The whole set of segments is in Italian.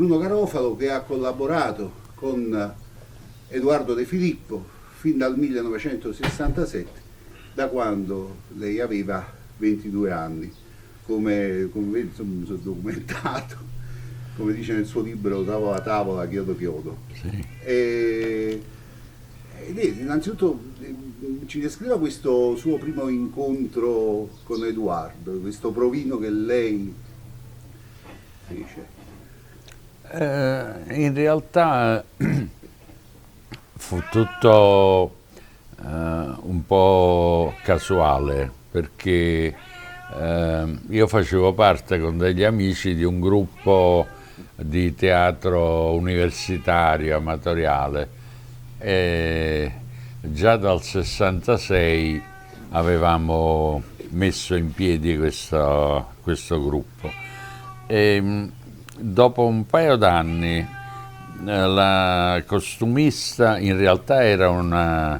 Bruno Garofalo, che ha collaborato con Edoardo De Filippo fin dal 1967, da quando lei aveva 22 anni. Come vedi, insomma, mi sono documentato, come dice nel suo libro Tavola a tavola, chiodo chiodo. Sì. E lei, innanzitutto, ci descriva questo suo primo incontro con Edoardo, questo provino che lei fece. In realtà fu tutto un po' casuale, perché io facevo parte con degli amici di un gruppo di teatro universitario amatoriale e già dal 66 avevamo messo in piedi questo gruppo. Dopo un paio d'anni la costumista in realtà era una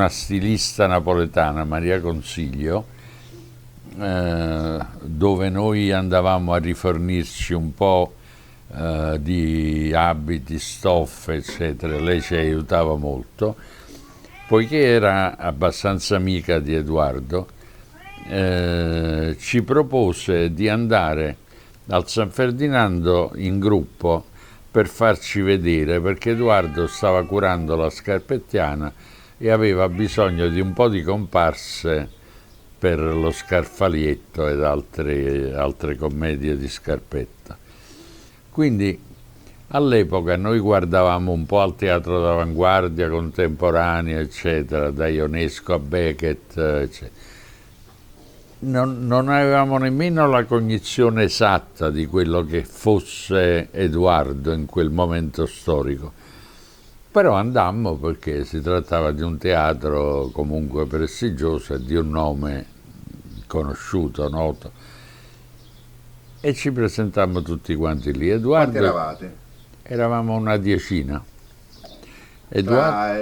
stilista napoletana, Maria Consiglio, dove noi andavamo a rifornirci un po' di abiti, stoffe, eccetera. Lei ci aiutava molto. Poiché era abbastanza amica di Edoardo, ci propose di andare al San Ferdinando in gruppo per farci vedere, perché Edoardo stava curando la Scarpettiana e aveva bisogno di un po' di comparse per lo Scarfalietto ed altre commedie di Scarpetta. Quindi all'epoca noi guardavamo un po' al teatro d'avanguardia, contemporaneo, eccetera, da Ionesco a Beckett, eccetera. Non avevamo nemmeno la cognizione esatta di quello che fosse Edoardo in quel momento storico. Però andammo perché si trattava di un teatro comunque prestigioso e di un nome conosciuto, noto. E ci presentammo tutti quanti lì. Quanti eravate? Eravamo una decina. Tra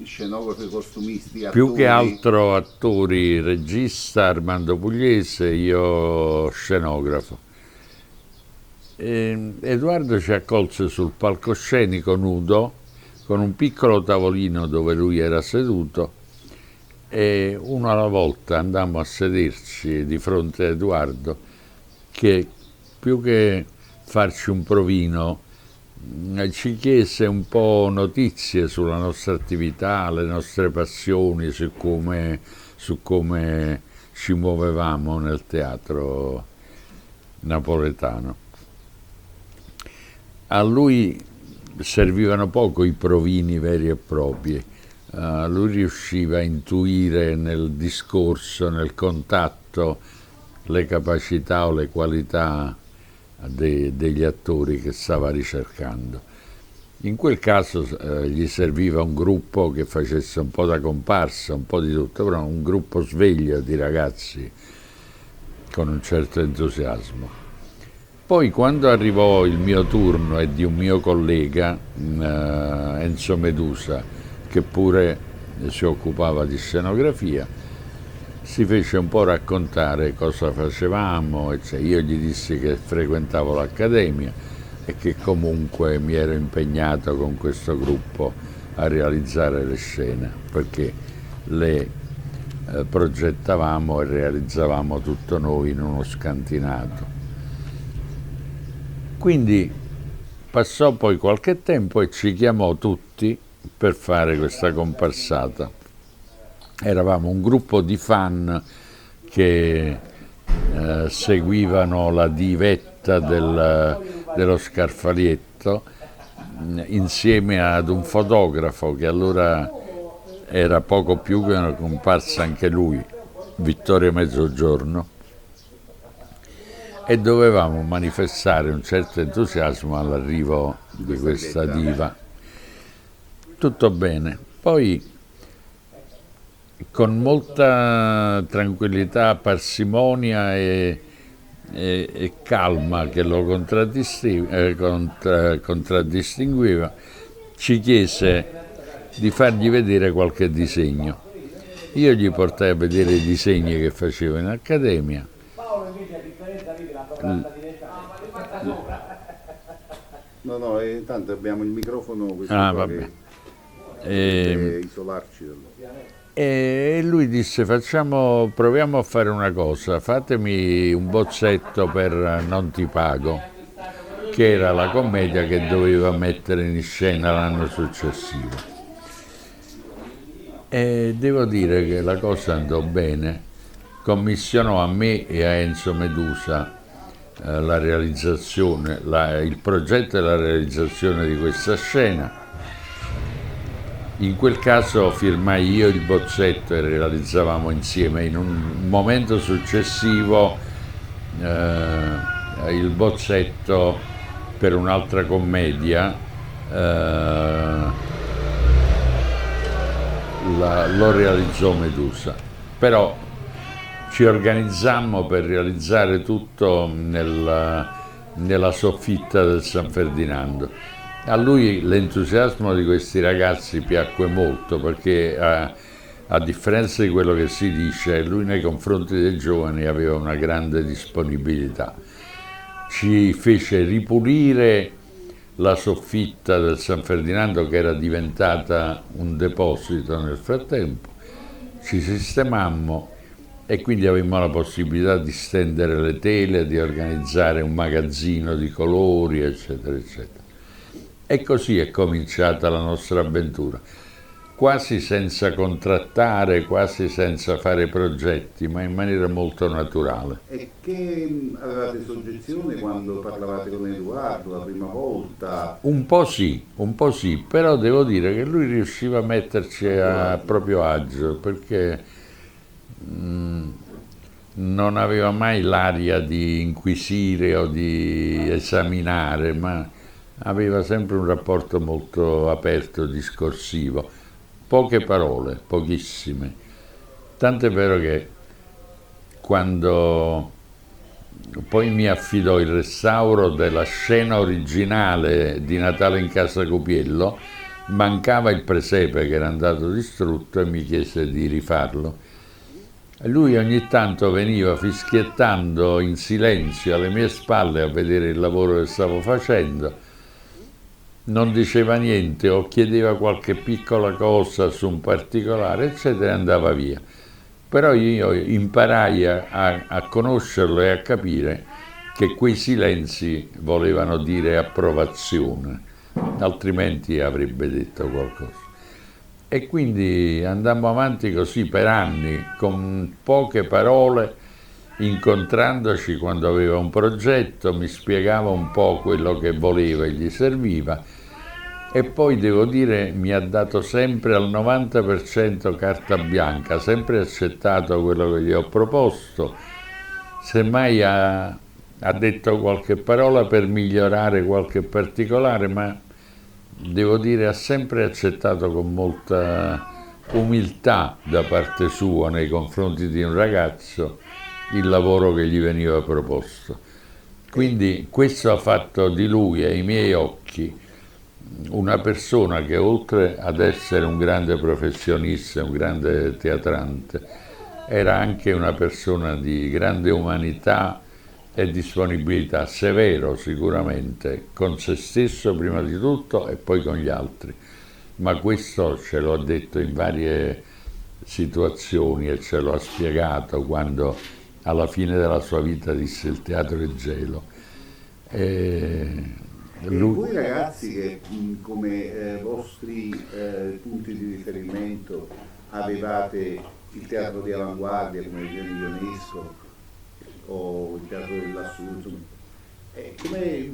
scenografi, costumisti, attori? Più che altro attori, regista Armando Pugliese, io scenografo. Edoardo ci accolse sul palcoscenico nudo, con un piccolo tavolino dove lui era seduto, e uno alla volta andammo a sederci di fronte a Edoardo, che più che farci un provino ci chiese un po' notizie sulla nostra attività, le nostre passioni, su come ci muovevamo nel teatro napoletano. A lui servivano poco i provini veri e propri. Lui riusciva a intuire nel discorso, nel contatto, le capacità o le qualità degli attori che stava ricercando. In quel caso gli serviva un gruppo che facesse un po' da comparsa, un po' di tutto, però un gruppo sveglio di ragazzi con un certo entusiasmo. Poi quando arrivò il mio turno e di un mio collega, Enzo Medusa, che pure si occupava di scenografia, si fece un po' raccontare cosa facevamo, io gli dissi che frequentavo l'accademia e che comunque mi ero impegnato con questo gruppo a realizzare le scene, perché le progettavamo e realizzavamo tutto noi in uno scantinato. Quindi passò poi qualche tempo e ci chiamò tutti per fare questa comparsata. Eravamo un gruppo di fan che seguivano la divetta dello Scarfalietto insieme ad un fotografo che allora era poco più che una comparsa anche lui, Vittorio Mezzogiorno, e dovevamo manifestare un certo entusiasmo all'arrivo di questa diva. Tutto bene. Poi con molta tranquillità, parsimonia e calma che lo contraddistingueva, ci chiese di fargli vedere qualche disegno. Io gli portai a vedere i disegni che facevo in accademia. No, intanto abbiamo il microfono questo qua vabbè. che deve isolarci. E lui disse: proviamo a fare una cosa, fatemi un bozzetto per Non ti pago, che era la commedia che doveva mettere in scena l'anno successivo. E devo dire che la cosa andò bene, commissionò a me e a Enzo Medusa la realizzazione, il progetto e la realizzazione di questa scena. In quel caso firmai io il bozzetto e realizzavamo insieme. In un momento successivo il bozzetto per un'altra commedia lo realizzò Medusa. Però ci organizzammo per realizzare tutto nella soffitta del San Ferdinando. A lui l'entusiasmo di questi ragazzi piacque molto perché, a differenza di quello che si dice, lui nei confronti dei giovani aveva una grande disponibilità. Ci fece ripulire la soffitta del San Ferdinando, che era diventata un deposito nel frattempo, ci sistemammo e quindi avevamo la possibilità di stendere le tele, di organizzare un magazzino di colori, eccetera, eccetera. E così è cominciata la nostra avventura, quasi senza contrattare, quasi senza fare progetti, ma in maniera molto naturale. E che avevate soggezione quando parlavate con Edoardo la prima volta? Un po' sì, però devo dire che lui riusciva a metterci a proprio agio, perché non aveva mai l'aria di inquisire o di esaminare, ma aveva sempre un rapporto molto aperto, discorsivo, poche parole, pochissime. Tant'è vero che quando poi mi affidò il restauro della scena originale di Natale in Casa Copiello, mancava il presepe che era andato distrutto e mi chiese di rifarlo. Lui ogni tanto veniva fischiettando in silenzio alle mie spalle a vedere il lavoro che stavo facendo. Non diceva niente o chiedeva qualche piccola cosa su un particolare, eccetera, e andava via. Però io imparai a conoscerlo e a capire che quei silenzi volevano dire approvazione, altrimenti avrebbe detto qualcosa. E quindi andammo avanti così per anni, con poche parole, incontrandoci quando aveva un progetto, mi spiegava un po' quello che voleva e gli serviva. E poi devo dire mi ha dato sempre al 90% carta bianca, sempre accettato quello che gli ho proposto, semmai ha detto qualche parola per migliorare qualche particolare, ma devo dire ha sempre accettato con molta umiltà da parte sua nei confronti di un ragazzo il lavoro che gli veniva proposto. Quindi questo ha fatto di lui, ai miei occhi, una persona che oltre ad essere un grande professionista, un grande teatrante, era anche una persona di grande umanità e disponibilità, severo sicuramente, con se stesso prima di tutto e poi con gli altri. Ma questo ce lo ha detto in varie situazioni e ce lo ha spiegato quando alla fine della sua vita disse: il teatro è gelo. E voi ragazzi che come vostri punti di riferimento avevate il teatro di avanguardia come il Ionesco o il teatro dell'assoluto, come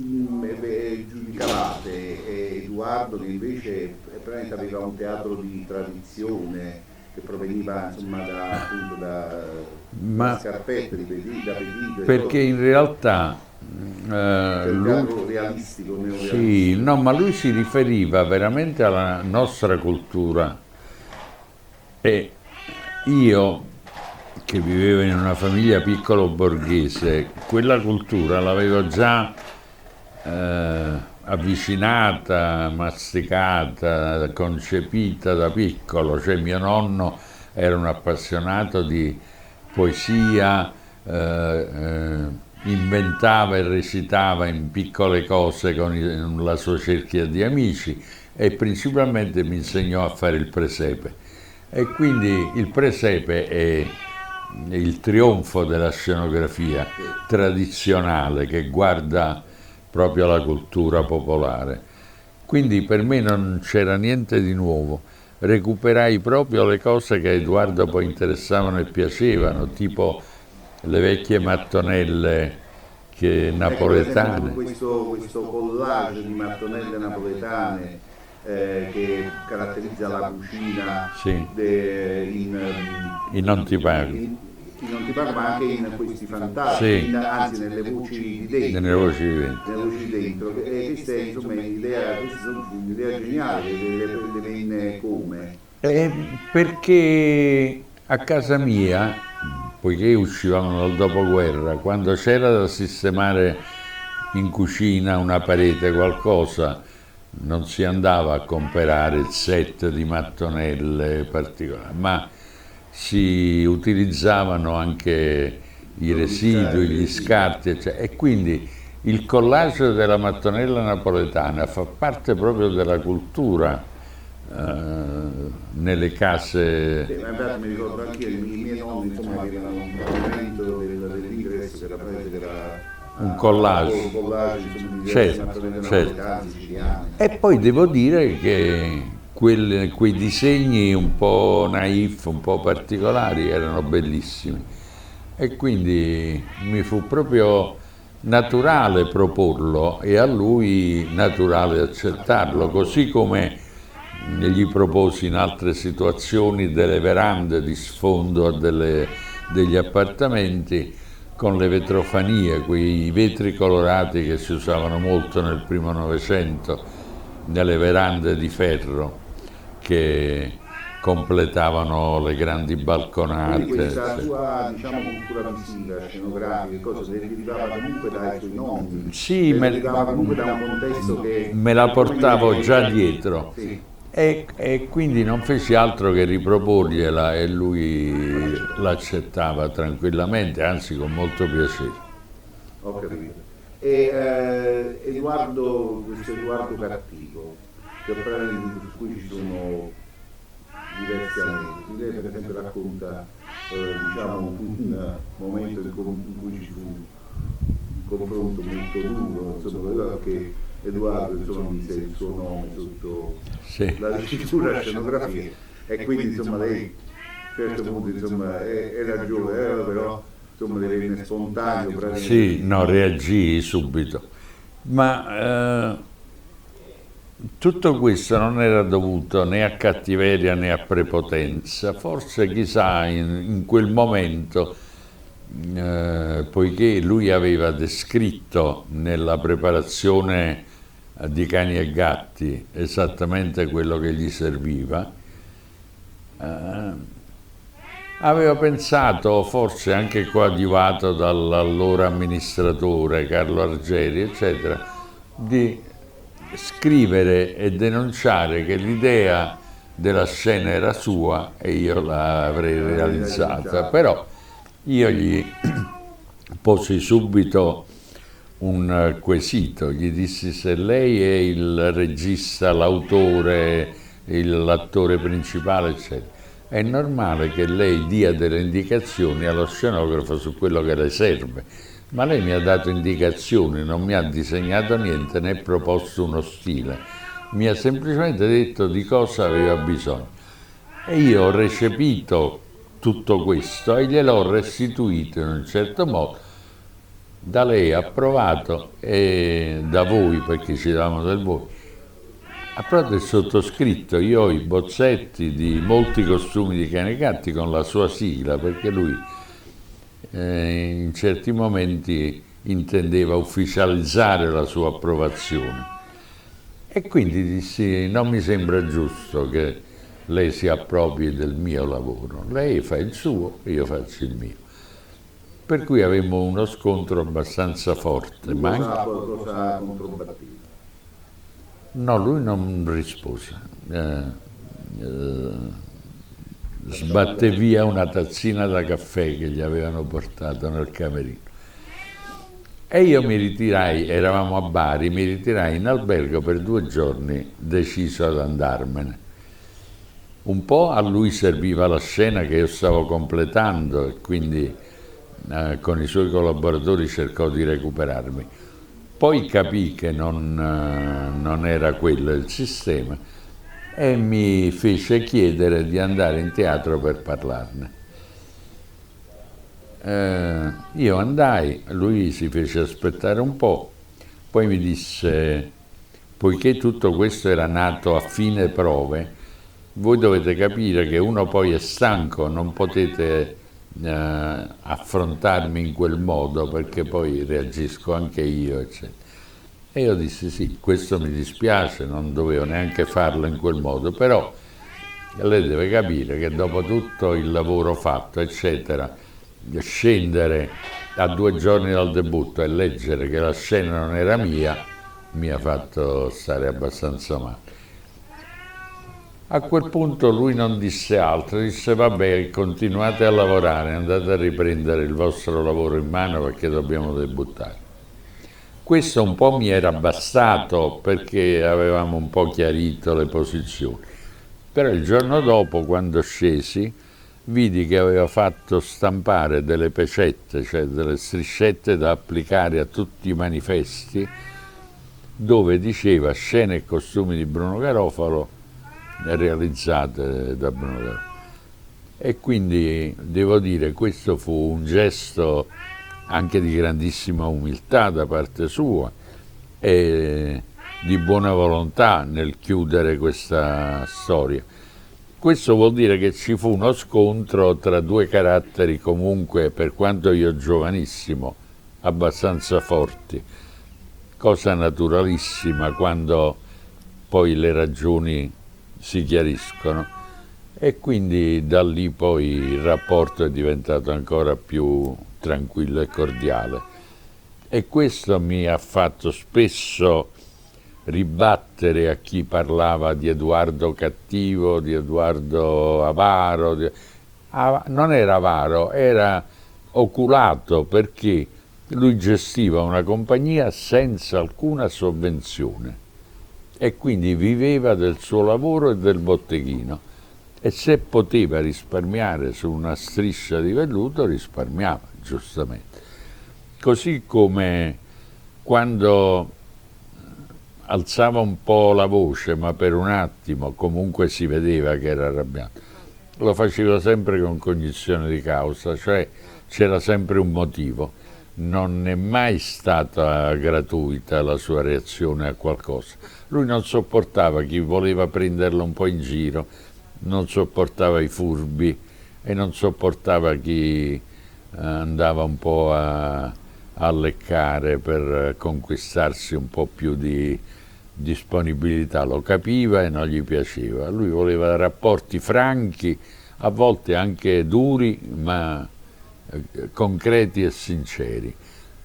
giudicavate Edoardo, che invece praticamente aveva un teatro di tradizione che proveniva insomma da Scarpetta, da Pedito, perché in realtà teatro realistico, neorealistico. Sì, no, ma lui si riferiva veramente alla nostra cultura, e io che vivevo in una famiglia piccolo borghese, quella cultura l'avevo già avvicinata, masticata, concepita da piccolo. Cioè mio nonno era un appassionato di poesia, inventava e recitava in piccole cose con la sua cerchia di amici e principalmente mi insegnò a fare il presepe. E quindi il presepe è il trionfo della scenografia tradizionale che guarda proprio alla cultura popolare. Quindi per me non c'era niente di nuovo. Recuperai proprio le cose che a Edoardo poi interessavano e piacevano, tipo le vecchie mattonelle napoletane. Ecco, questo collage di mattonelle napoletane che caratterizza la cucina Sì. in Non ti parlo. Non ti parlo, ma anche in questi fantasti, Sì. anzi nelle voci di dentro. Nelle voci di dentro. Nelle voci di dentro. E questa è insomma un'idea geniale, le venne come? Perché a casa mia, poiché uscivamo dal dopoguerra, quando c'era da sistemare in cucina una parete, qualcosa, non si andava a comprare il set di mattonelle particolari, ma si utilizzavano anche i residui, gli scarti, eccetera. E quindi il collage della mattonella napoletana fa parte proprio della cultura nelle case. Infatti mi ricordo anche i miei nonni, insomma, avevano un pavimento dell'ingresso che era praticamente Un collage. insomma, di Certo, mattonelle certo. napoletane, siciliane. E poi devo dire che quei disegni un po' naif, un po' particolari, erano bellissimi. E quindi mi fu proprio naturale proporlo e a lui naturale accettarlo, così come gli proposi in altre situazioni delle verande di sfondo degli appartamenti con le vetrofanie, quei vetri colorati che si usavano molto nel primo Novecento, nelle verande di ferro che completavano le grandi balconate. Quindi questa sua, diciamo, cultura visiva, scenografica, cosa derivava comunque dai suoi nonni? Sì, derivava comunque da un contesto che... me la portavo già dietro. Sì. E quindi non feci altro che riproporgliela e lui l'accettava tranquillamente, anzi con molto piacere. Ho capito. E questo Edoardo Cattivo, su cui ci sono diversi aneddoti. Lei per esempio racconta diciamo, un momento in cui ci fu un confronto molto duro, insomma, perché Edoardo insomma, mise il suo nome sotto la scrittura scenografia e quindi insomma lei a un certo punto insomma era giovane, però insomma le venne spontaneo. Sì, no, reagii subito. Ma tutto questo non era dovuto né a cattiveria né a prepotenza, forse chissà in quel momento, poiché lui aveva descritto nella preparazione di cani e gatti esattamente quello che gli serviva, avevo pensato, forse anche coadiuvato dall'allora amministratore Carlo Argeri, eccetera, di scrivere e denunciare che l'idea della scena era sua e io l'avrei realizzata. Però io gli posi subito un quesito, gli dissi: se lei è il regista, l'autore, l'attore principale, eccetera, è normale che lei dia delle indicazioni allo scenografo su quello che le serve. Ma lei mi ha dato indicazioni, non mi ha disegnato niente né proposto uno stile, mi ha semplicemente detto di cosa aveva bisogno. E io ho recepito tutto questo e gliel'ho restituito in un certo modo, da lei approvato e da voi, perché ci davamo del voi, approvato e sottoscritto. Io ho i bozzetti di molti costumi di cani e gatti con la sua sigla, perché lui in certi momenti intendeva ufficializzare la sua approvazione. E quindi dissi: non mi sembra giusto che lei si appropri del mio lavoro, lei fa il suo e io faccio il mio. Per cui avevamo uno scontro abbastanza forte. Ma cosa controbattiva? No, lui non rispose. Sbatté via una tazzina da caffè che gli avevano portato nel camerino. E io mi ritirai, eravamo a Bari, mi ritirai in albergo per 2 giorni, deciso ad andarmene. Un po' a lui serviva la scena che io stavo completando e quindi con i suoi collaboratori cercò di recuperarmi. Poi capì che non era quello il sistema e mi fece chiedere di andare in teatro per parlarne. Io andai, lui si fece aspettare un po', poi mi disse, poiché tutto questo era nato a fine prove, voi dovete capire che uno poi è stanco, non potete affrontarmi in quel modo perché poi reagisco anche io, eccetera. E io dissi sì, questo mi dispiace, non dovevo neanche farlo in quel modo, però lei deve capire che dopo tutto il lavoro fatto, eccetera, scendere a 2 giorni dal debutto e leggere che la scena non era mia, mi ha fatto stare abbastanza male. A quel punto lui non disse altro, disse vabbè, continuate a lavorare, andate a riprendere il vostro lavoro in mano perché dobbiamo debuttare. Questo un po' mi era bastato perché avevamo un po' chiarito le posizioni, però il giorno dopo, quando scesi, vidi che aveva fatto stampare delle pecette, cioè delle striscette da applicare a tutti i manifesti, dove diceva scene e costumi di Bruno Garofalo realizzate da Bruno Garofalo. E quindi devo dire, questo fu un gesto anche di grandissima umiltà da parte sua e di buona volontà nel chiudere questa storia. Questo vuol dire che ci fu uno scontro tra 2 caratteri comunque, per quanto io giovanissimo, abbastanza forti, cosa naturalissima quando poi le ragioni si chiariscono. E quindi da lì poi il rapporto è diventato ancora più tranquillo e cordiale. E questo mi ha fatto spesso ribattere a chi parlava di Edoardo cattivo, di Edoardo avaro. Non era avaro, era oculato perché lui gestiva una compagnia senza alcuna sovvenzione e quindi viveva del suo lavoro e del botteghino. E se poteva risparmiare su una striscia di velluto, risparmiava, giustamente. Così come quando alzava un po' la voce, ma per un attimo comunque si vedeva che era arrabbiato, lo faceva sempre con cognizione di causa, cioè c'era sempre un motivo. Non è mai stata gratuita la sua reazione a qualcosa. Lui non sopportava chi voleva prenderlo un po' in giro, non sopportava i furbi e non sopportava chi andava un po' a leccare per conquistarsi un po' più di disponibilità. Lo capiva e non gli piaceva. Lui voleva rapporti franchi, a volte anche duri, ma concreti e sinceri.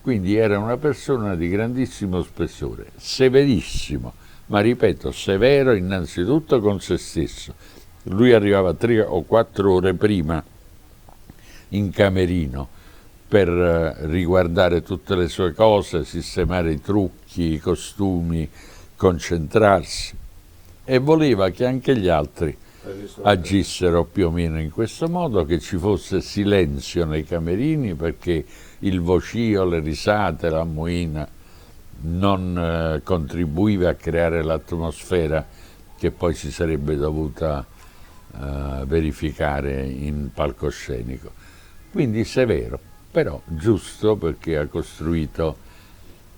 Quindi era una persona di grandissimo spessore, severissimo, ma ripeto, severo innanzitutto con se stesso. Lui arrivava 3 o 4 ore prima in camerino per riguardare tutte le sue cose, sistemare i trucchi, i costumi, concentrarsi, e voleva che anche gli altri agissero più o meno in questo modo, che ci fosse silenzio nei camerini perché il vocio, le risate, la moina non contribuiva a creare l'atmosfera che poi si sarebbe dovuta verificare in palcoscenico. Quindi severo, però giusto, perché ha costruito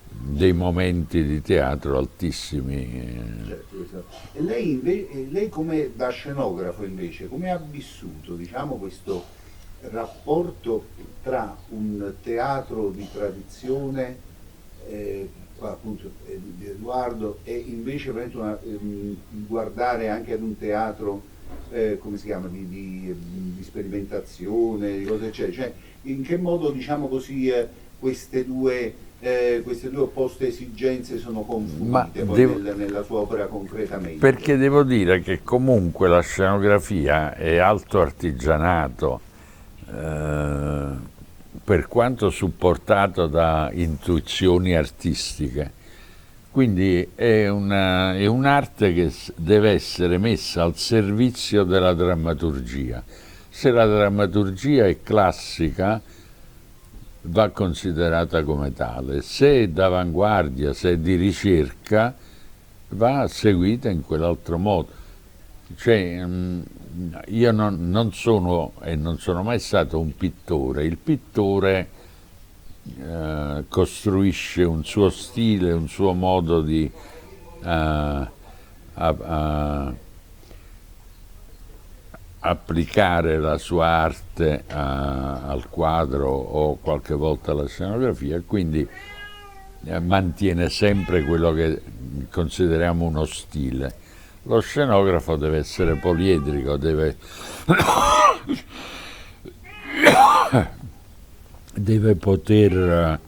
dei momenti di teatro altissimi. Certo, esatto. E lei come da scenografo invece, come ha vissuto, diciamo, questo rapporto tra un teatro di tradizione, qua appunto di Edoardo, e invece guardare anche ad un teatro come si chiama, di sperimentazione, di cose eccetera, cioè in che modo, diciamo così, queste due opposte esigenze sono confluite poi nella sua opera concretamente? Perché devo dire che comunque la scenografia è alto artigianato, per quanto supportato da intuizioni artistiche. Quindi è un'arte che deve essere messa al servizio della drammaturgia. Se la drammaturgia è classica, va considerata come tale. Se è d'avanguardia, se è di ricerca, va seguita in quell'altro modo. Cioè, io non sono e non sono mai stato un pittore. Il pittore costruisce un suo stile, un suo modo di applicare la sua arte al quadro o qualche volta alla scenografia, quindi mantiene sempre quello che consideriamo uno stile. Lo scenografo deve essere poliedrico, deve poter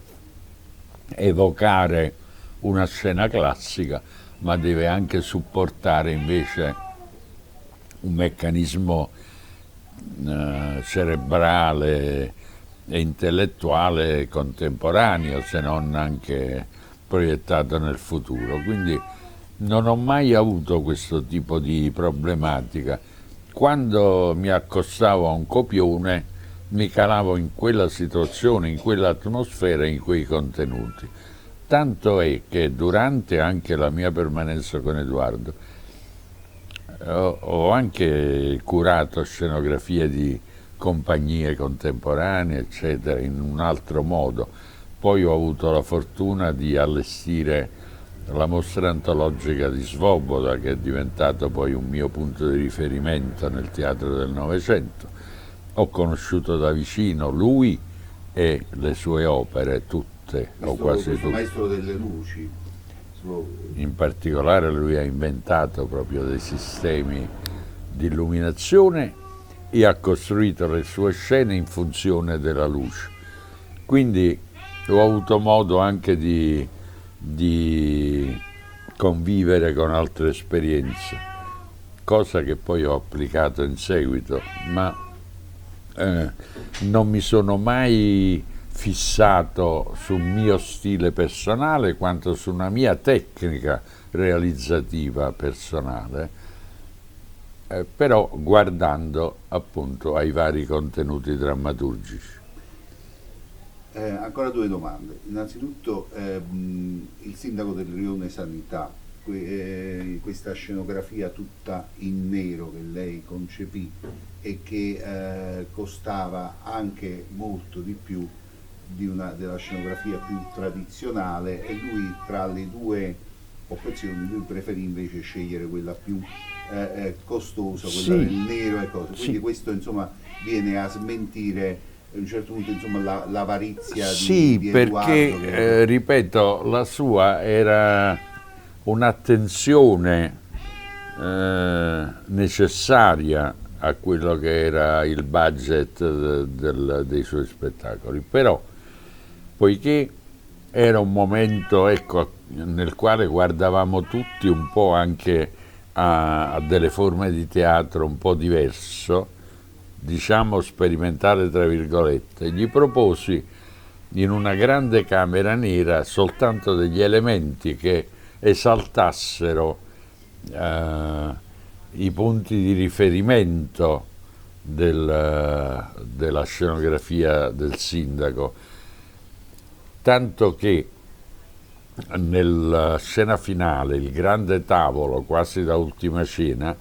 evocare una scena classica, ma deve anche supportare invece un meccanismo cerebrale e intellettuale contemporaneo, se non anche proiettato nel futuro. Quindi non ho mai avuto questo tipo di problematica. Quando mi accostavo a un copione mi calavo in quella situazione, in quell'atmosfera, in quei contenuti. Tanto è che durante anche la mia permanenza con Edoardo ho anche curato scenografie di compagnie contemporanee, eccetera, in un altro modo. Poi ho avuto la fortuna di allestire la mostra antologica di Svoboda, che è diventato poi un mio punto di riferimento nel teatro del Novecento. Ho conosciuto da vicino lui e le sue opere, tutte o quasi tutte. Maestro delle luci. In particolare lui ha inventato proprio dei sistemi di illuminazione e ha costruito le sue scene in funzione della luce. Quindi ho avuto modo anche di convivere con altre esperienze, cosa che poi ho applicato in seguito, ma non mi sono mai fissato sul mio stile personale quanto su una mia tecnica realizzativa personale, però guardando appunto ai vari contenuti drammaturgici. Ancora due domande. Innanzitutto il sindaco del Rione Sanità, questa scenografia tutta in nero che lei concepì e che costava anche molto di più della scenografia più tradizionale, e lui tra le due opzioni lui preferì invece scegliere quella più costosa, quella del nero e cose. Quindi questo insomma viene a smentire a un certo punto insomma l'avarizia di Edoardo, perché ripeto, la sua era un'attenzione necessaria a quello che era il budget dei suoi spettacoli, però poiché era un momento, ecco, nel quale guardavamo tutti un po' anche a delle forme di teatro un po' diverso, diciamo sperimentale tra virgolette, gli proposi in una grande camera nera soltanto degli elementi che esaltassero i punti di riferimento della scenografia del sindaco, tanto che nella scena finale, il grande tavolo, quasi da ultima cena,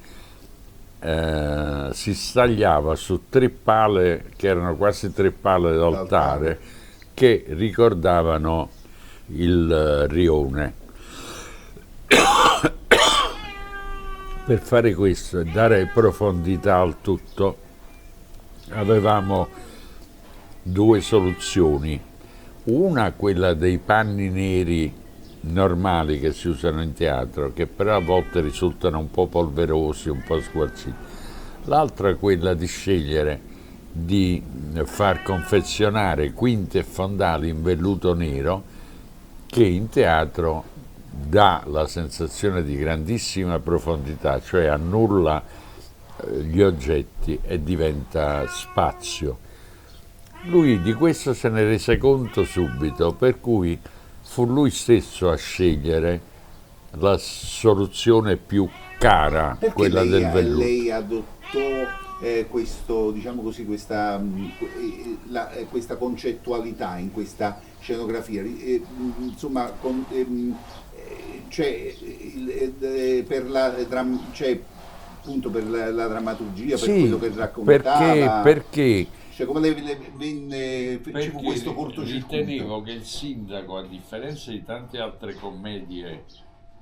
si stagliava su tre pale, che erano quasi tre pale d'altare, che ricordavano il rione. Per fare questo e dare profondità al tutto, avevamo due soluzioni. Una, quella dei panni neri normali che si usano in teatro, che però a volte risultano un po' polverosi, un po' sgualciti. L'altra è quella di scegliere di far confezionare quinte e fondali in velluto nero, che in teatro dà la sensazione di grandissima profondità, cioè annulla gli oggetti e diventa spazio. Lui di questo se ne rese conto subito, per cui fu lui stesso a scegliere la soluzione più cara, Perché quella del velluto. lei adottò questo, diciamo così, questa concettualità in questa scenografia? Insomma, cioè, cioè, appunto per la drammaturgia, per quello Sì, che perché, raccontava, perché cioè come le venne, ci fu Perché questo cortocircuito? ritenevo che il sindaco, a differenza di tante altre commedie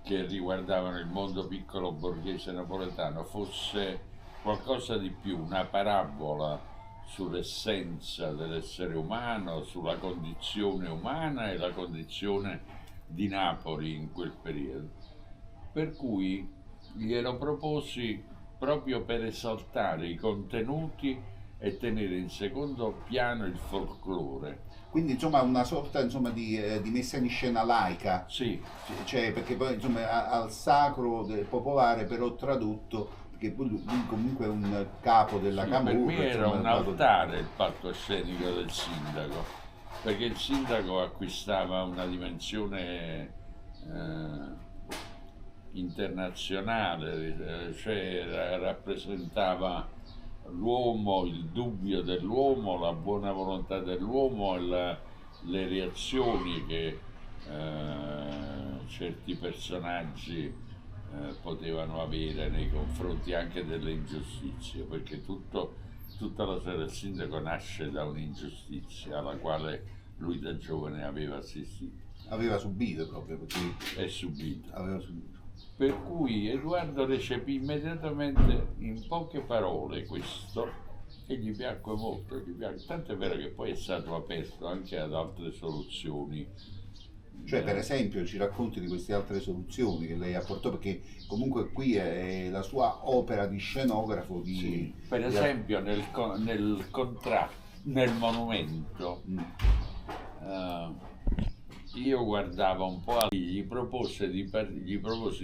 che riguardavano il mondo piccolo borghese napoletano, fosse qualcosa di più, una parabola sull'essenza dell'essere umano, sulla condizione umana e la condizione di Napoli in quel periodo. Per cui glielo proposi proprio per esaltare i contenuti e tenere in secondo piano il folklore. Quindi insomma una sorta insomma, di messa in scena laica, Sì, cioè, perché poi insomma al sacro del popolare però tradotto, perché poi lui comunque è un capo della sì, per me camorra, era insomma, un altare il palcoscenico del sindaco, perché il sindaco acquistava una dimensione internazionale, cioè rappresentava l'uomo, il dubbio dell'uomo, la buona volontà dell'uomo e le reazioni che certi personaggi potevano avere nei confronti anche delle ingiustizie, perché tutta la storia del sindaco nasce da un'ingiustizia alla quale lui da giovane aveva assistito aveva subito proprio, perché e subito. aveva subito. Per cui Edoardo recepì immediatamente in poche parole questo e gli piacque molto, tanto è vero che poi è stato aperto anche ad altre soluzioni. Cioè, per esempio, ci racconti di queste altre soluzioni che lei apportò, perché comunque qui è la sua opera di scenografo, Sì, per esempio nel monumento Mm. io guardavo un po' gli proposi di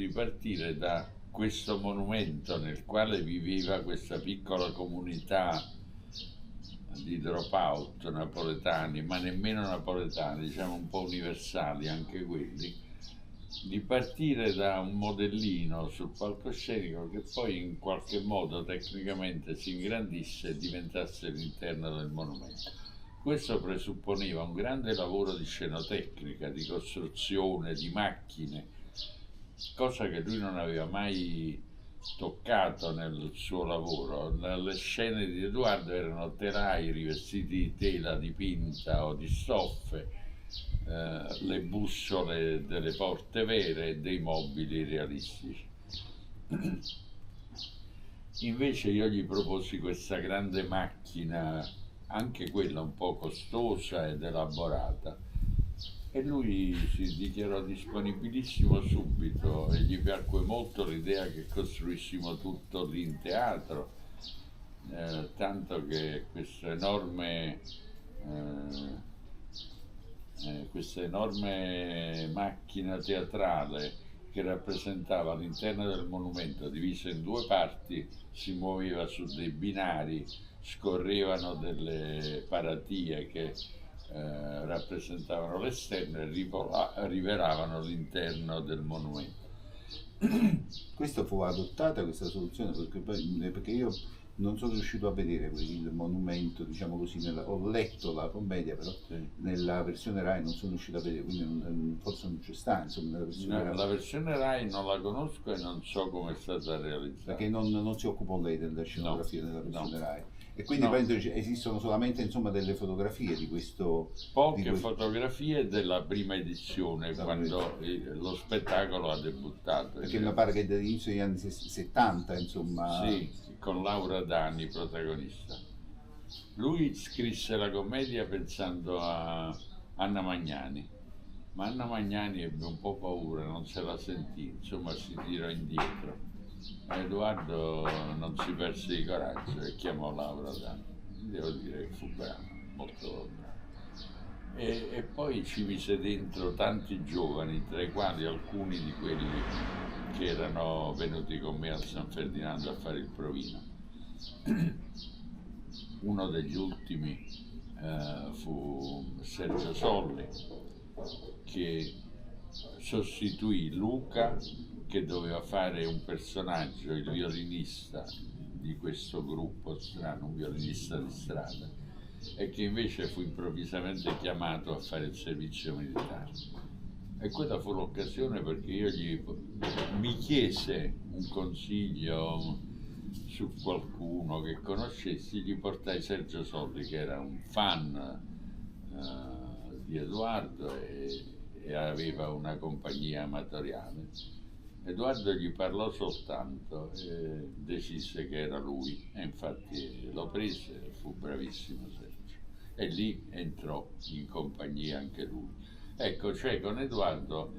partire da questo monumento nel quale viveva questa piccola comunità di dropout napoletani, ma nemmeno napoletani, diciamo un po' universali anche quelli, di partire da un modellino sul palcoscenico che poi in qualche modo tecnicamente si ingrandisse e diventasse l'interno del monumento. Questo presupponeva un grande lavoro di scenotecnica, di costruzione, di macchine, cosa che lui non aveva mai toccato nel suo lavoro. Le scene di Edoardo erano telai rivestiti di tela dipinta o di stoffe, le bussole delle porte vere e dei mobili realistici. Invece io gli proposi questa grande macchina, anche quella un po' costosa ed elaborata, e lui si dichiarò disponibilissimo subito e gli piacque molto l'idea che costruissimo tutto lì in teatro, tanto che questa enorme macchina teatrale che rappresentava all'interno del monumento, diviso in due parti, si muoveva su dei binari, scorrevano delle paratie che rappresentavano l'esterno e rivelavano l'interno del monumento. Questo fu adottata questa soluzione perché io non sono riuscito a vedere il monumento, diciamo così, ho letto la commedia, però Sì. nella versione Rai non sono riuscito a vedere, quindi forse non ci sta, insomma, nella versione Rai. La versione Rai non la conosco e non so come è stata realizzata. Perché non si occupò lei della scenografia No, della versione no. Rai. E quindi No. esistono solamente insomma delle fotografie di questo. Poche fotografie della prima edizione, La quando lo spettacolo ha debuttato. Perché mi pare che dall'inizio degli anni 70, insomma. Sì, con Laura Dani protagonista. Lui scrisse la commedia pensando a Anna Magnani, ma Anna Magnani ebbe un po' paura, non se la sentì, insomma si tirò indietro. Edoardo non si perse di coraggio e chiamò Laura Dani. Devo dire che fu bravo, molto bravo. E poi ci mise dentro tanti giovani, tra i quali alcuni di quelli che erano venuti con me al San Ferdinando a fare il provino. Uno degli ultimi fu Sergio Solli che sostituì Luca, che doveva fare un personaggio, il violinista di questo gruppo strano, un violinista di strada, e che invece fu improvvisamente chiamato a fare il servizio militare. E quella fu l'occasione perché mi chiese un consiglio su qualcuno che conoscessi, gli portai Sergio Solli, che era un fan di Edoardo e aveva una compagnia amatoriale. Edoardo gli parlò soltanto e decise che era lui, e infatti lo prese e fu bravissimo Sergio. E lì entrò in compagnia anche lui. Ecco, cioè con Edoardo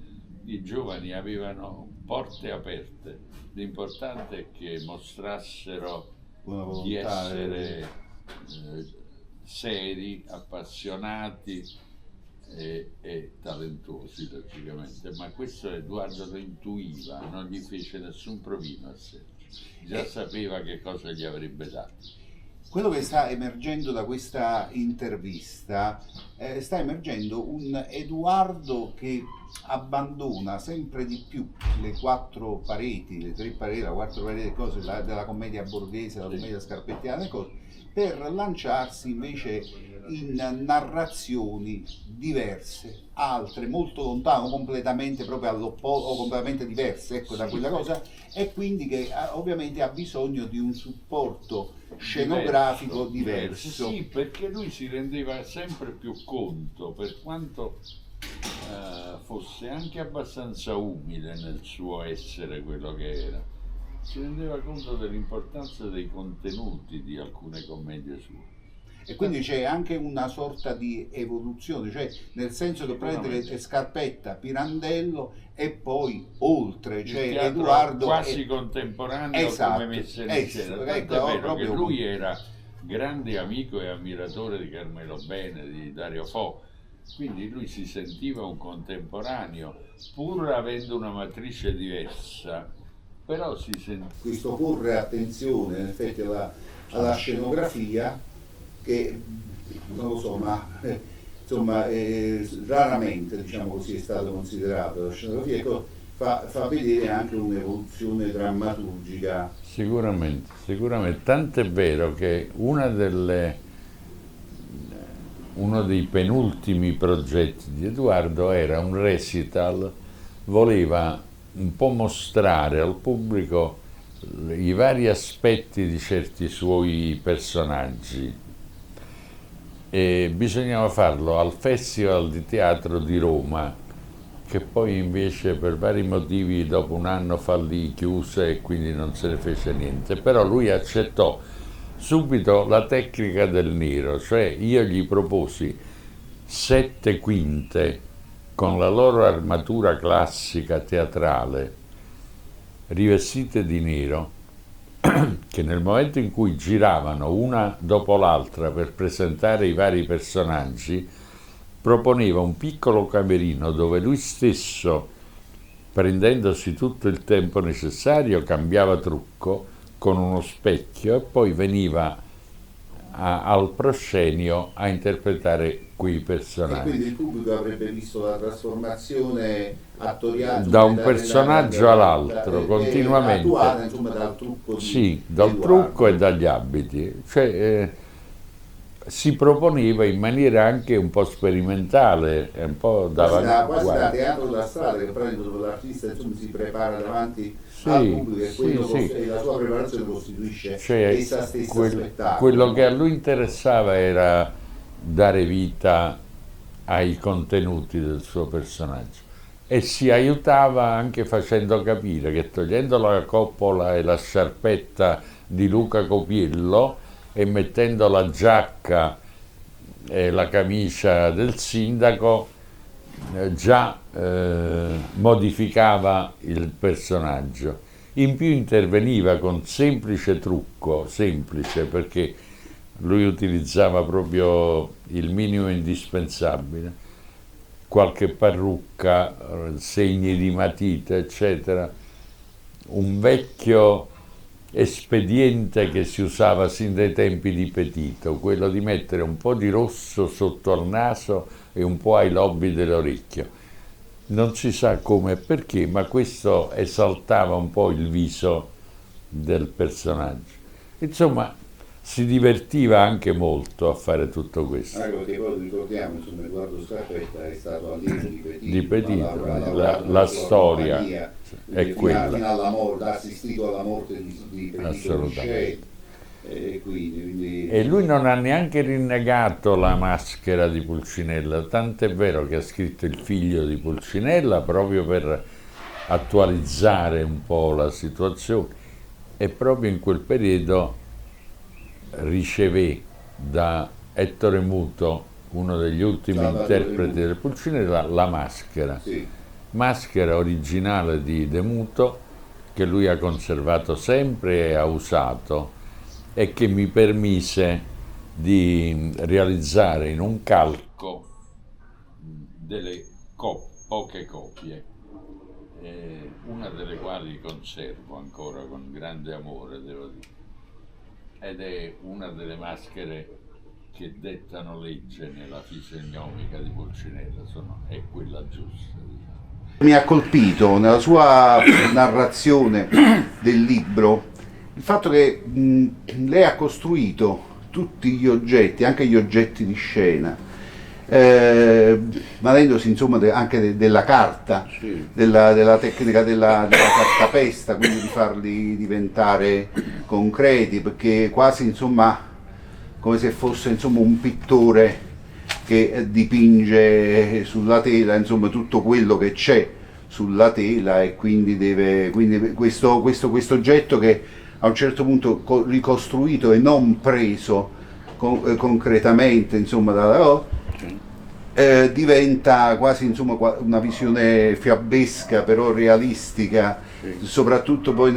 i giovani avevano porte aperte, l'importante è che mostrassero di essere seri, appassionati e talentuosi logicamente, ma questo Edoardo lo intuiva, non gli fece nessun provino a Sergio, già sapeva che cosa gli avrebbe dato. Quello che sta emergendo da questa intervista, sta emergendo un Edoardo che abbandona sempre di più le quattro pareti, le tre pareti, la quattro pareti cose, della commedia borghese, la commedia scarpettiana e cose, per lanciarsi invece in narrazioni diverse, altre, molto lontano, completamente proprio all'opposto, o completamente diverse, ecco, da quella cosa, e quindi che ovviamente ha bisogno di un supporto scenografico diverso. Sì, perché lui si rendeva sempre più conto, per quanto fosse anche abbastanza umile nel suo essere quello che era, si rendeva conto dell'importanza dei contenuti di alcune commedie sue. E quindi c'è anche una sorta di evoluzione, cioè nel senso che prende Scarpetta, Pirandello e poi oltre, cioè Edoardo quasi contemporaneo, esatto, come messa in scena. Tanto è vero che lui era grande amico e ammiratore di Carmelo Bene, di Dario Fo, quindi lui si sentiva un contemporaneo, pur avendo una matrice diversa, però si sentiva... Questo porre attenzione in effetti alla scenografia, che non lo so, ma insomma raramente, diciamo così, è stato considerato la scenografia, ecco, fa vedere anche un'evoluzione drammaturgica. Sicuramente, tant'è vero che uno dei penultimi progetti di Edoardo era un recital, voleva un po' mostrare al pubblico i vari aspetti di certi suoi personaggi, e bisognava farlo al Festival di Teatro di Roma, che poi invece per vari motivi dopo un anno fallì, chiuse e quindi non se ne fece niente, però lui accettò subito la tecnica del nero, cioè io gli proposi 7 quinte con la loro armatura classica teatrale rivestite di nero, che nel momento in cui giravano una dopo l'altra per presentare i vari personaggi, proponeva un piccolo camerino dove lui stesso, prendendosi tutto il tempo necessario, cambiava trucco con uno specchio e poi veniva al proscenio a interpretare quei personaggi. E quindi il pubblico avrebbe visto la trasformazione attoriale da un personaggio all'altro continuamente, attuata, insomma, dal trucco dal trucco e dagli abiti, cioè si proponeva in maniera anche un po' sperimentale, un po' quasi da teatro da strada, che prende dove l'artista insomma si prepara davanti al pubblico e quello e la sua preparazione costituisce essa stessa spettacolo. Quello che a lui interessava era dare vita ai contenuti del suo personaggio, e si aiutava anche facendo capire che togliendo la coppola e la sciarpetta di Luca Copiello e mettendo la giacca e la camicia del sindaco già modificava il personaggio. In più interveniva con semplice trucco, semplice perché lui utilizzava proprio il minimo indispensabile, qualche parrucca, segni di matita, eccetera. Un vecchio espediente che si usava sin dai tempi di Petito, quello di mettere un po' di rosso sotto al naso e un po' ai lobi dell'orecchio. Non si sa come e perché, ma questo esaltava un po' il viso del personaggio. Insomma, si divertiva anche molto a fare tutto questo. Perché poi ricordiamo, insomma, Edoardo Scarpetta è stato allievo Di Petito, la la storia compagnia, è quella. fino alla morte, ha assistito alla morte di Petito Assolutamente. quindi E lui non ha neanche rinnegato la maschera di Pulcinella, tant'è vero che ha scritto Il figlio di Pulcinella proprio per attualizzare un po' la situazione, e proprio in quel periodo ricevé da Ettore Muto, uno degli ultimi interpreti del Pulcinella, la maschera. sì. Maschera originale di De Muto, che lui ha conservato sempre e ha usato, e che mi permise di realizzare in un calco delle poche copie, una delle quali conservo ancora con grande amore, devo dire, ed è una delle maschere che dettano legge nella fisionomica di Pulcinella, è quella giusta, diciamo. Mi ha colpito nella sua narrazione del libro il fatto che lei ha costruito tutti gli oggetti, anche gli oggetti di scena, valendosi insomma anche della carta, Sì. della tecnica della cartapesta, quindi di farli diventare concreti, perché quasi insomma come se fosse insomma un pittore che dipinge sulla tela insomma tutto quello che c'è sulla tela, e quindi questo oggetto che a un certo punto ricostruito e non preso concretamente insomma diventa quasi insomma una visione fiabesca però realistica, soprattutto poi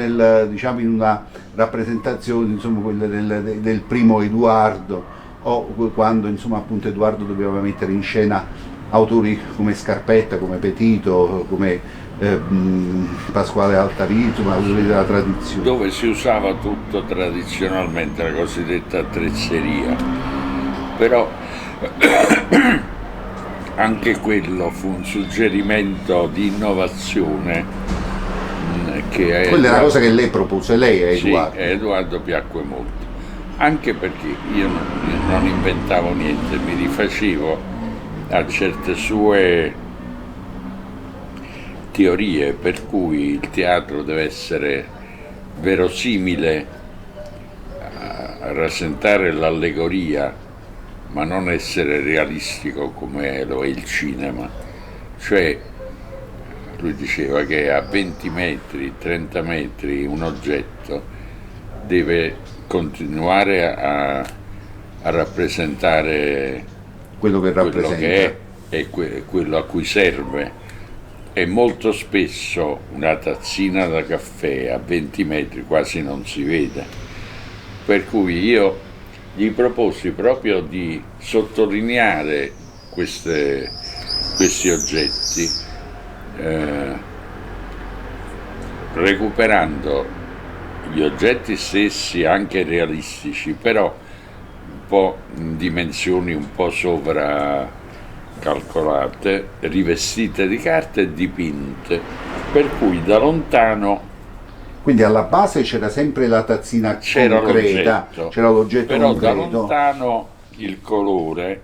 diciamo in una rappresentazione insomma quella del primo Edoardo, o quando insomma appunto Edoardo doveva mettere in scena autori come Scarpetta, come Petito, come Pasquale Altavito, autori della tradizione. Dove si usava tutto tradizionalmente, la cosiddetta attrezzeria. Però anche quello fu un suggerimento di innovazione che quella è una cosa che lei propose, lei è Edoardo. Sì, a Edoardo piacque molto, anche perché io non inventavo niente, mi rifacevo a certe sue teorie, per cui il teatro deve essere verosimile, a rasentare l'allegoria, ma non essere realistico come lo è il cinema. Cioè, lui diceva che a 20 metri, 30 metri un oggetto deve continuare a rappresentare quello che è e quello a cui serve. E molto spesso una tazzina da caffè a 20 metri quasi non si vede, per cui io gli proposi proprio di sottolineare questi oggetti, recuperando gli oggetti stessi anche realistici, però un po' in dimensioni un po' sovracalcolate, rivestite di carta e dipinte, per cui da lontano. Quindi alla base c'era sempre la tazzina concreta, c'era l'oggetto però concreto. Da lontano il colore,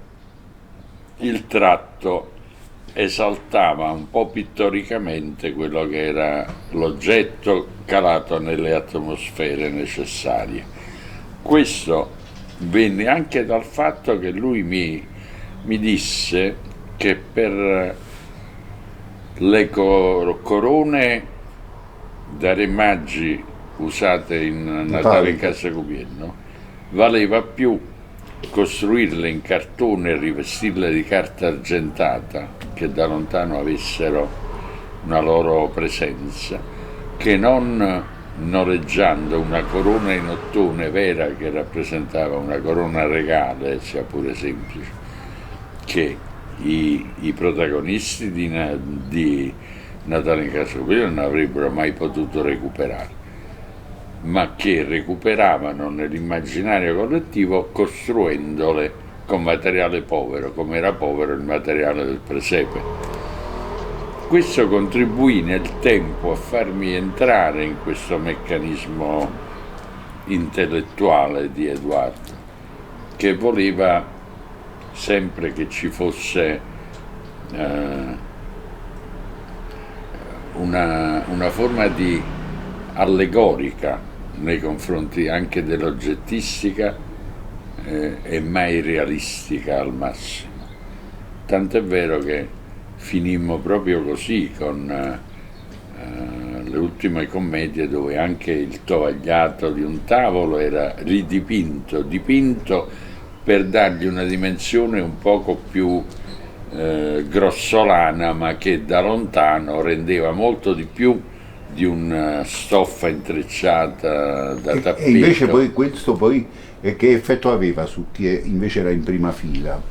il tratto esaltava un po' pittoricamente quello che era l'oggetto calato nelle atmosfere necessarie. Questo venne anche dal fatto che lui mi disse che per le corone da Re Maggi usate in Natale in Casa Cupienno valeva più costruirle in cartone e rivestirle di carta argentata, che da lontano avessero una loro presenza, che non noleggiando una corona in ottone vera che rappresentava una corona regale, sia pure semplice, che i protagonisti di Natale in Casa Cupienno non avrebbero mai potuto recuperare. ma che recuperavano nell'immaginario collettivo costruendole con materiale povero, come era povero il materiale del presepe. Questo contribuì nel tempo a farmi entrare in questo meccanismo intellettuale di Edoardo, che voleva sempre che ci fosse una forma di allegorica nei confronti anche dell'oggettistica e mai realistica al massimo. Tant'è vero che finimmo proprio così con le ultime commedie, dove anche il tovagliato di un tavolo era ridipinto, dipinto per dargli una dimensione un poco più grossolana, ma che da lontano rendeva molto di più di una stoffa intrecciata da tappeto. E invece poi questo che effetto aveva su chi invece era in prima fila?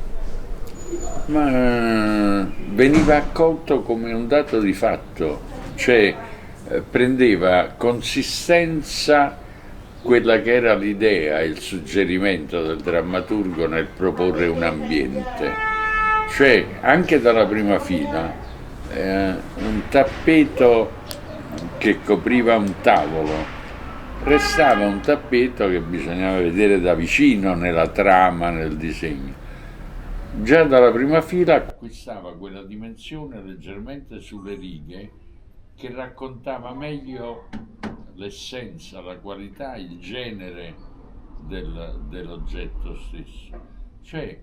Ma veniva accolto come un dato di fatto, cioè prendeva consistenza quella che era l'idea, il suggerimento del drammaturgo nel proporre un ambiente. Cioè, anche dalla prima fila, un tappeto che copriva un tavolo restava un tappeto che bisognava vedere da vicino nella trama, nel disegno. Già dalla prima fila acquistava quella dimensione leggermente sulle righe che raccontava meglio l'essenza, la qualità, il genere dell'oggetto stesso. Cioè,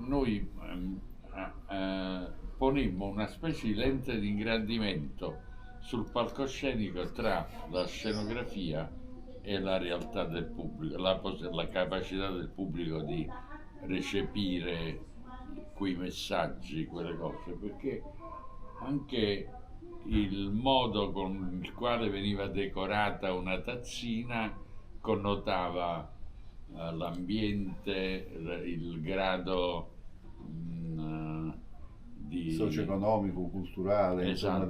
noi ponemmo una specie di lente di ingrandimento sul palcoscenico tra la scenografia e la realtà del pubblico, la capacità del pubblico di recepire quei messaggi, quelle cose, perché anche il modo con il quale veniva decorata una tazzina connotava l'ambiente, il grado di socio-economico, culturale, esatto,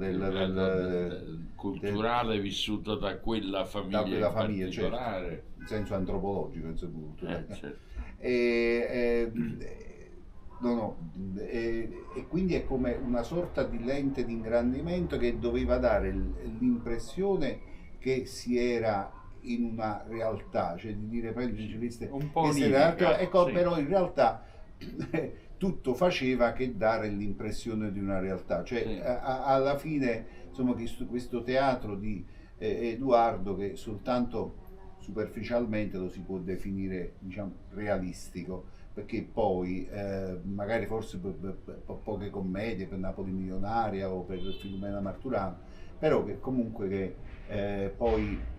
culturale vissuto da quella famiglia, certo, in senso antropologico, insomma. Certo. E quindi è come una sorta di lente di ingrandimento che doveva dare l'impressione che si era in una realtà, cioè di dire un po' onirica, ecco, sì. Però in realtà tutto faceva che dare l'impressione di una realtà, cioè sì. Alla fine, insomma, questo teatro di Edoardo, che soltanto superficialmente lo si può definire, diciamo, realistico, perché poi magari forse per poche commedie, per Napoli Milionaria o per Filumena Marturano, però che comunque che poi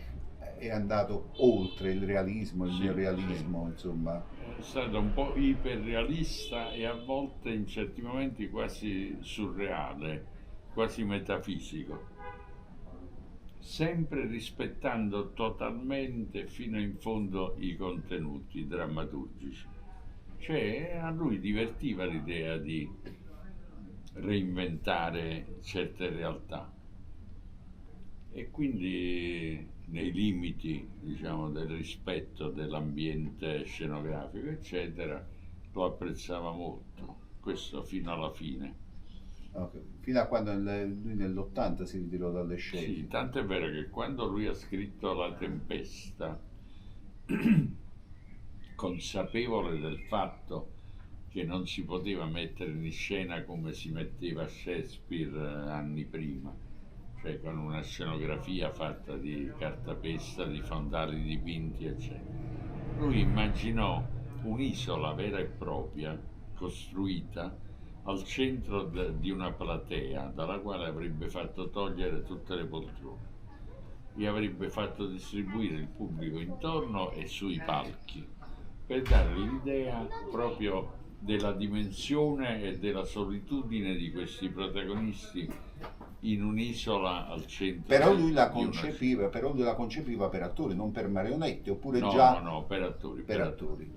è andato oltre il realismo, il neorealismo, sì. Insomma. È stato un po' iperrealista e a volte in certi momenti quasi surreale, quasi metafisico, sempre rispettando totalmente fino in fondo i contenuti drammaturgici. Cioè, a lui divertiva l'idea di reinventare certe realtà e quindi nei limiti, diciamo, del rispetto dell'ambiente scenografico, eccetera, lo apprezzava molto, questo fino alla fine. Okay. Fino a quando lui nell'80 si ritirò dalle scene. Sì, tanto è vero che quando lui ha scritto La Tempesta, consapevole del fatto che non si poteva mettere in scena come si metteva Shakespeare anni prima, cioè con una scenografia fatta di cartapesta, di fondali dipinti, eccetera. Lui immaginò un'isola vera e propria, costruita al centro di una platea, dalla quale avrebbe fatto togliere tutte le poltrone e avrebbe fatto distribuire il pubblico intorno e sui palchi, per dare l'idea proprio della dimensione e della solitudine di questi protagonisti in un'isola al centro. Però lui la concepiva per attori, non per marionette, oppure già... No, per attori. Per attori.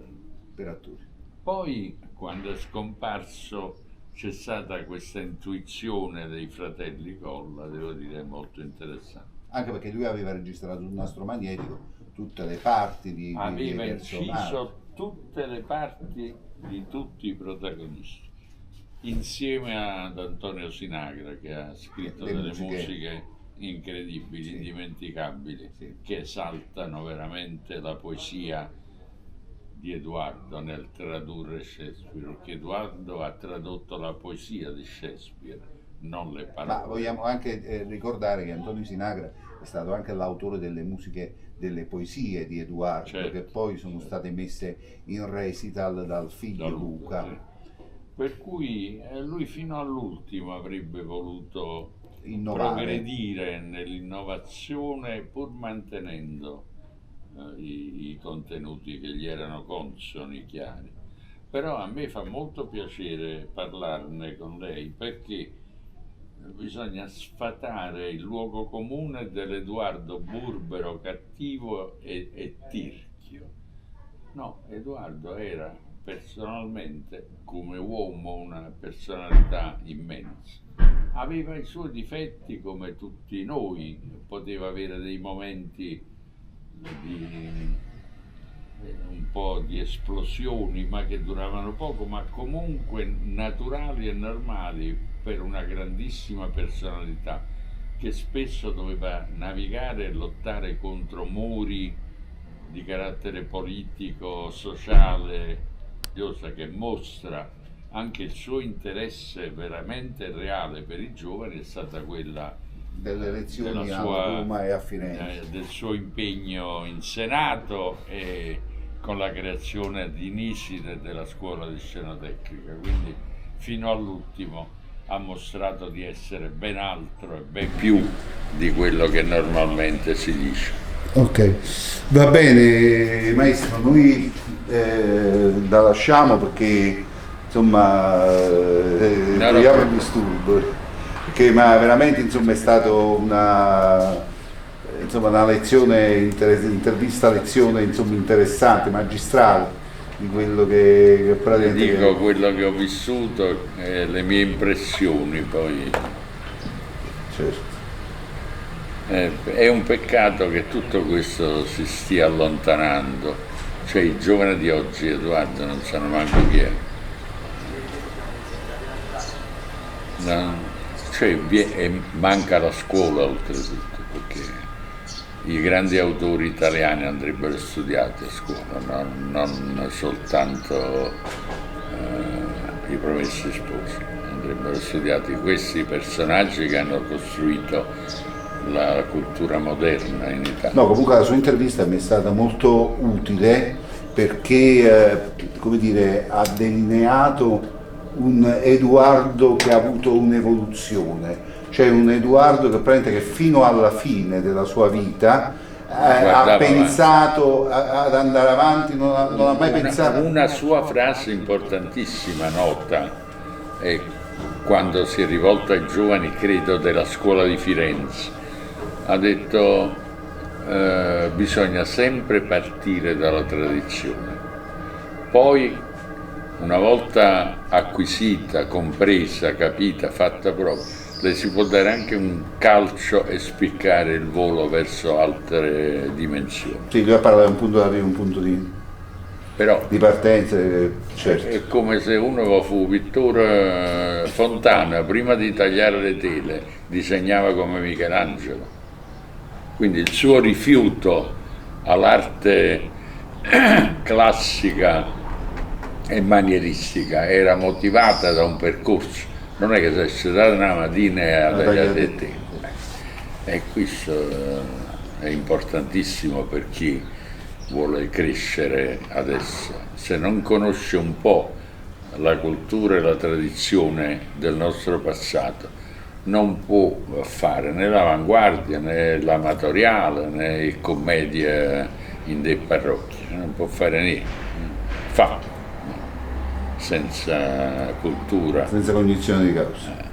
Poi, quando è scomparso, c'è stata questa intuizione dei fratelli Colla, devo dire molto interessante. Anche perché lui aveva registrato sul nastro magnetico tutte le parti aveva dei personaggi. inciso tutte le parti di tutti i protagonisti, insieme ad Antonio Sinagra, che ha scritto Le delle musiche. musiche incredibili, Sì. indimenticabili, Sì. che esaltano veramente la poesia di Edoardo nel tradurre Shakespeare, perché Edoardo ha tradotto la poesia di Shakespeare, non le Ma parole. vogliamo anche ricordare che Antonio Sinagra è stato anche l'autore delle musiche, delle poesie di Edoardo, Certo, che poi sono certo. state messe in recital dal figlio Da Luca. sì. Per cui lui fino all'ultimo avrebbe voluto Innovare. progredire nell'innovazione pur mantenendo i contenuti che gli erano consoni, chiari. Però a me fa molto piacere parlarne con lei, perché bisogna sfatare il luogo comune dell'Edoardo burbero, cattivo e tirchio. No, Edoardo era personalmente, come uomo, una personalità immensa. Aveva i suoi difetti come tutti noi, poteva avere dei momenti di un po' di esplosioni, ma che duravano poco, ma comunque naturali e normali per una grandissima personalità che spesso doveva navigare e lottare contro muri di carattere politico, sociale, che mostra anche il suo interesse veramente reale per i giovani. È stata quella Delle elezioni della a sua, Roma e a Firenze. del suo impegno in Senato e con la creazione di Niside della scuola di scena tecnica. Quindi fino all'ultimo ha mostrato di essere ben altro e ben più di quello che normalmente si dice. Ok, va bene maestro, noi la lasciamo perché insomma togliamo il disturbo, perché ma veramente insomma è stato una lezione, intervista lezione insomma interessante, magistrale di quello che praticamente... Dico quello che ho vissuto e le mie impressioni poi. Certo. È un peccato che tutto questo si stia allontanando, cioè i giovani di oggi, Edoardo, non sanno manco chi è. Manca la scuola oltretutto, perché i grandi autori italiani andrebbero studiati a scuola, non soltanto i Promessi Sposi, andrebbero studiati questi personaggi che hanno costruito la cultura moderna in Italia. No, comunque la sua intervista mi è stata molto utile perché come dire, ha delineato un Edoardo che ha avuto un'evoluzione, cioè un Edoardo che fino alla fine della sua vita ha pensato ad andare avanti, non ha mai pensato. Una sua frase importantissima, nota, è quando si è rivolto ai giovani, credo, della scuola di Firenze. Ha detto bisogna sempre partire dalla tradizione, poi una volta acquisita, compresa, capita, fatta propria, le si può dare anche un calcio e spiccare il volo verso altre dimensioni. Sì, lui ha parlato di un punto d'arrivo, un punto di partenza, certo. È come se uno fu Vittore Fontana, prima di tagliare le tele, disegnava come Michelangelo. Quindi il suo rifiuto all'arte classica e manieristica era motivata da un percorso, non è che si è sedato una mattina e ha tagliato le tele. E questo è importantissimo per chi vuole crescere adesso. Se non conosce un po' la cultura e la tradizione del nostro passato, non può fare né l'avanguardia, né l'amatoriale, né il commedia in dei parrocchi, non può fare niente, fa senza cultura. Senza cognizione di causa.